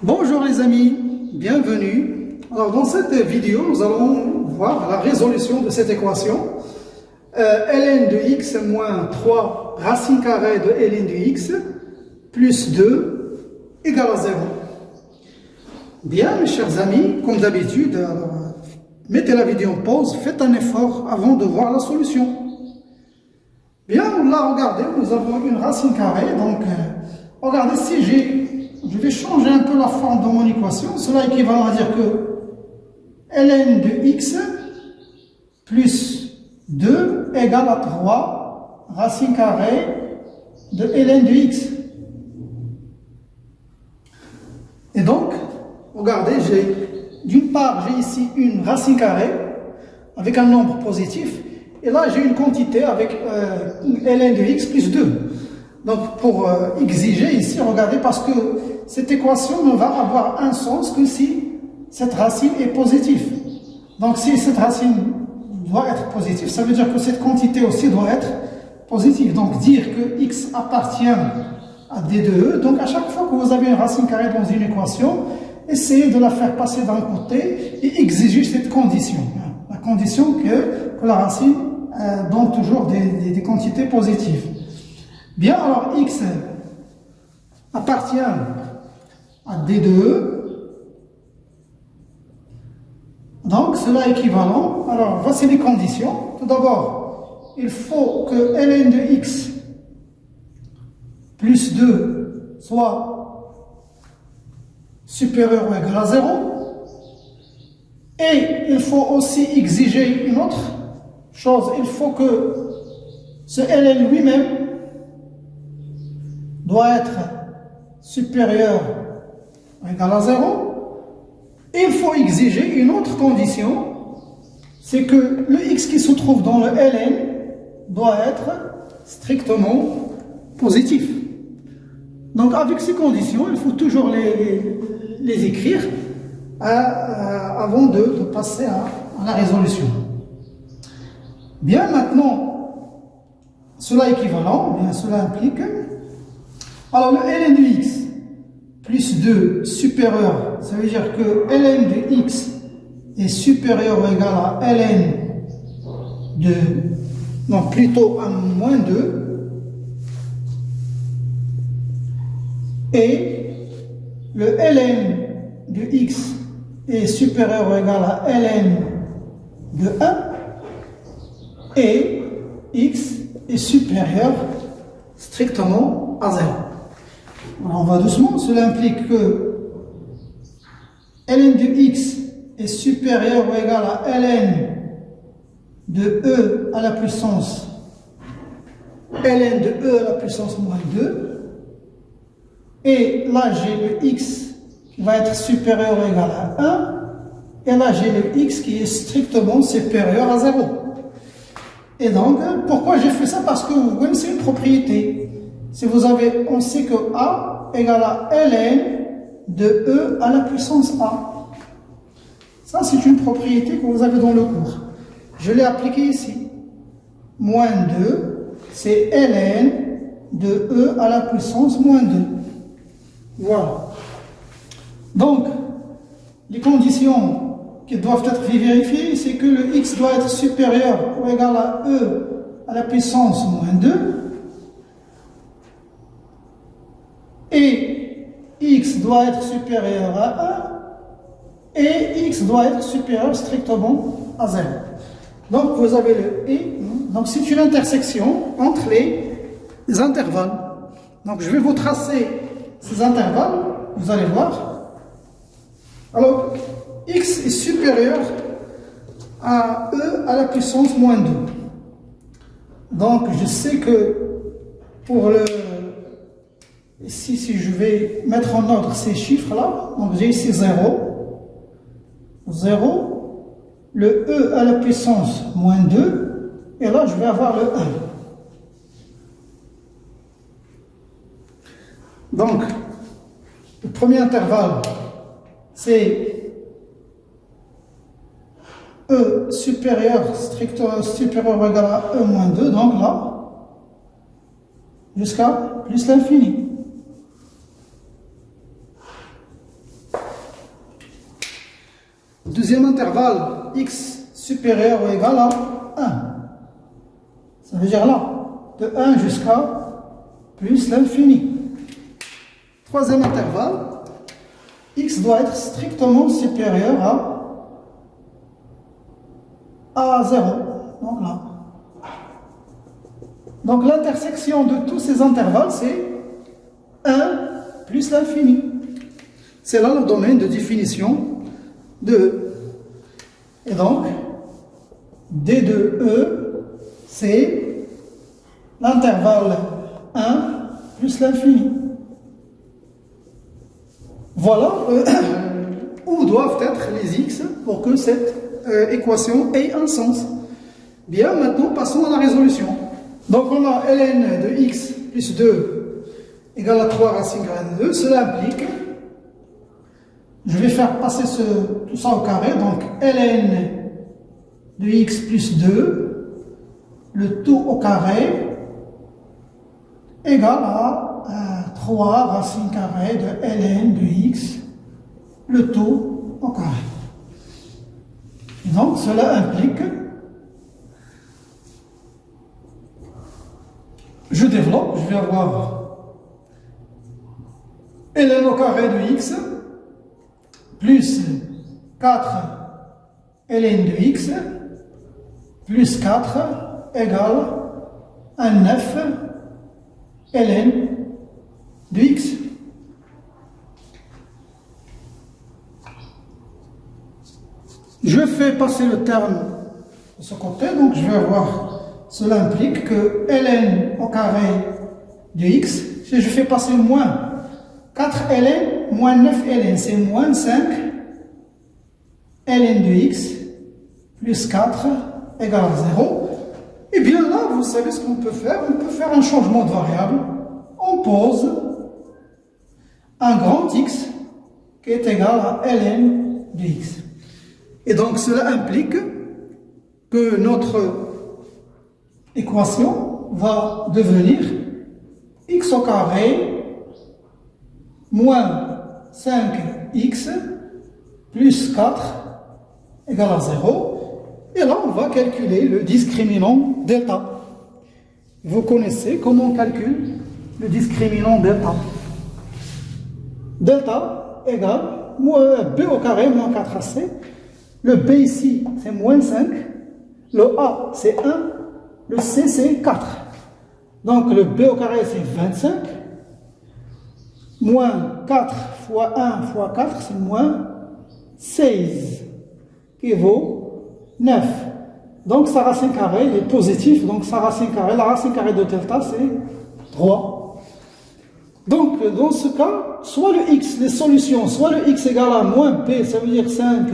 Bonjour les amis, bienvenue. Alors dans cette vidéo, nous allons voir la résolution de cette équation. ln de x moins 3 racine carrée de ln de x plus 2 égale à 0. Bien mes chers amis, comme d'habitude, mettez la vidéo en pause, faites un effort avant de voir la solution. Bien, là regardez, nous avons une racine carrée, donc regardez si je vais changer un peu la forme de mon équation. Cela équivaut à dire que ln de x plus 2 égale à 3 racine carrée de ln de x. Et donc, regardez, d'une part, j'ai ici une racine carrée avec un nombre positif. Et là, j'ai une quantité avec ln de x plus 2. Donc, pour exiger ici, regardez, parce que cette équation ne va avoir un sens que si cette racine est positive. Donc, si cette racine doit être positive, ça veut dire que cette quantité aussi doit être positive. Donc, dire que x appartient à d de e. Donc, à chaque fois que vous avez une racine carrée dans une équation, essayez de la faire passer d'un côté et exiger cette condition. La condition que la racine donne toujours des quantités positives. Bien, alors x appartient à d de e. Donc, cela est équivalent. Alors, voici les conditions. Tout d'abord, il faut que ln de x plus 2 soit supérieur ou égal à 0. Et il faut aussi exiger une autre chose. Il faut que ce ln lui-même doit être supérieur ou égal à 0. Et il faut exiger une autre condition, c'est que le x qui se trouve dans le ln doit être strictement positif. Donc avec ces conditions, il faut toujours les écrire avant de passer à la résolution. Bien, maintenant, cela est équivalent, bien, cela implique. Alors le ln de x plus 2 supérieur, ça veut dire que ln de x est supérieur ou égal à ln de, non, plutôt à moins 2. Et le ln de x est supérieur ou égal à ln de 1. Et x est supérieur strictement à 0. Alors on va doucement, cela implique que ln de x est supérieur ou égal à ln de e à la puissance ln de e à la puissance moins 2. Et là j'ai le x qui va être supérieur ou égal à 1. Et là j'ai le x qui est strictement supérieur à 0. Et donc, pourquoi j'ai fait ça? Parce que vous connaissez une propriété. Si vous avez, on sait que a égale à ln de e à la puissance a. Ça, c'est une propriété que vous avez dans le cours. Je l'ai appliquée ici. Moins 2, c'est ln de e à la puissance moins 2. Voilà. Donc, les conditions qui doivent être vérifiées, c'est que le x doit être supérieur ou égal à e à la puissance moins 2. Et x doit être supérieur à 1 et x doit être supérieur strictement à 0. Donc vous avez le et. Donc c'est une intersection entre les intervalles. Donc je vais vous tracer ces intervalles, vous allez voir. Alors x est supérieur à e à la puissance moins 2. Donc je sais que pour le ici, si je vais mettre en ordre ces chiffres-là, donc j'ai ici 0, 0, le e à la puissance moins 2, et là je vais avoir le 1. Donc, le premier intervalle, c'est e supérieur, strictement supérieur ou égal à e moins 2, donc là, jusqu'à plus l'infini. Deuxième intervalle, x supérieur ou égal à 1. Ça veut dire là, de 1 jusqu'à plus l'infini. Troisième intervalle, x doit être strictement supérieur à 0. Donc là. Donc l'intersection de tous ces intervalles, c'est 1 plus l'infini. C'est là le domaine de définition de E. Et donc, D de E, c'est l'intervalle 1 plus l'infini. Voilà où doivent être les x pour que cette équation ait un sens. Bien, maintenant passons à la résolution. Donc on a ln de x plus 2 égale à 3 racine carrée de 2. Cela implique, je vais faire passer tout ça au carré, donc ln de x plus 2, le tout au carré, égale à 3 racine carrée de ln de x, le tout au carré. Et donc cela implique, je développe, je vais avoir ln au carré de x plus 4 ln de x plus 4 égale à 9 ln de x. Je fais passer le terme de ce côté, donc je vais avoir, cela implique que ln au carré de x, si je fais passer moins 4 ln moins 9 ln, c'est moins 5 ln de x plus 4 égale à 0. Et bien là, vous savez ce qu'on peut faire. On peut faire un changement de variable. On pose un grand X qui est égal à ln de x. Et donc cela implique que notre équation va devenir x au carré moins 5x plus 4 égale à 0. Et là, on va calculer le discriminant delta. Vous connaissez comment on calcule le discriminant delta. Delta égale b au carré moins 4ac. Le b ici, c'est moins 5. Le a, c'est 1. Le c, c'est 4. Donc, le b au carré, c'est 25. Moins 4 fois 1 fois 4, c'est moins 16, qui vaut 9. Donc sa racine carrée est positive, donc sa racine carrée, la racine carrée de delta, c'est 3. Donc dans ce cas, soit le x, les solutions, soit le x égale à moins b, ça veut dire 5,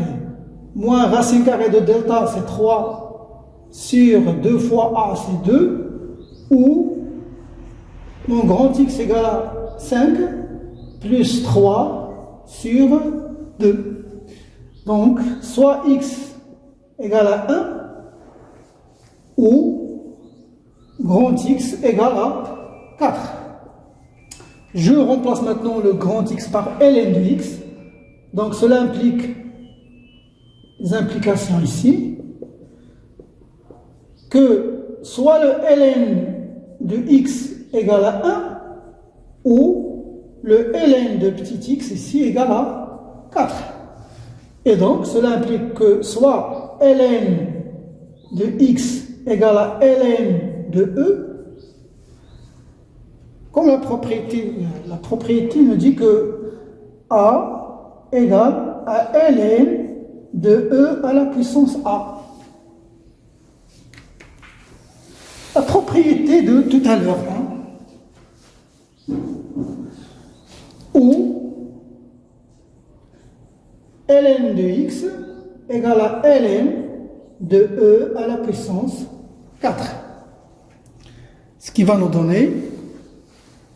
moins racine carrée de delta, c'est 3, sur 2 fois a, c'est 2, ou mon grand x égale à 5, plus 3 sur 2. Donc, soit x égale à 1, ou grand x égale à 4. Je remplace maintenant le grand x par ln de x. Donc, cela implique les implications ici, que soit le ln de x égale à 1, ou le ln de petit x ici égale à 4. Et donc, cela implique que soit ln de x égale à ln de e, comme la propriété me dit que a égale à ln de e à la puissance a. La propriété de tout à l'heure, où ln de x égale à ln de e à la puissance 4. Ce qui va nous donner,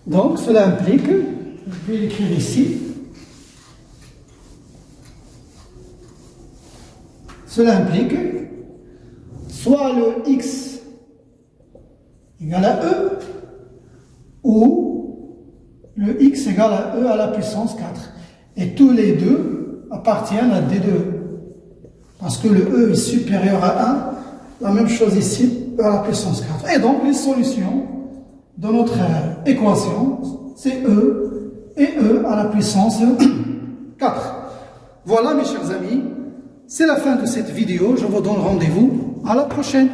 donc cela implique, je vais l'écrire ici, cela implique soit le x égale à e, ou le x égale à e à la puissance 4. Et tous les deux appartiennent à D2. Parce que le E est supérieur à 1. La même chose ici, E à la puissance 4. Et donc, les solutions de notre équation, c'est E et E à la puissance 4. Voilà, mes chers amis, c'est la fin de cette vidéo. Je vous donne rendez-vous à la prochaine.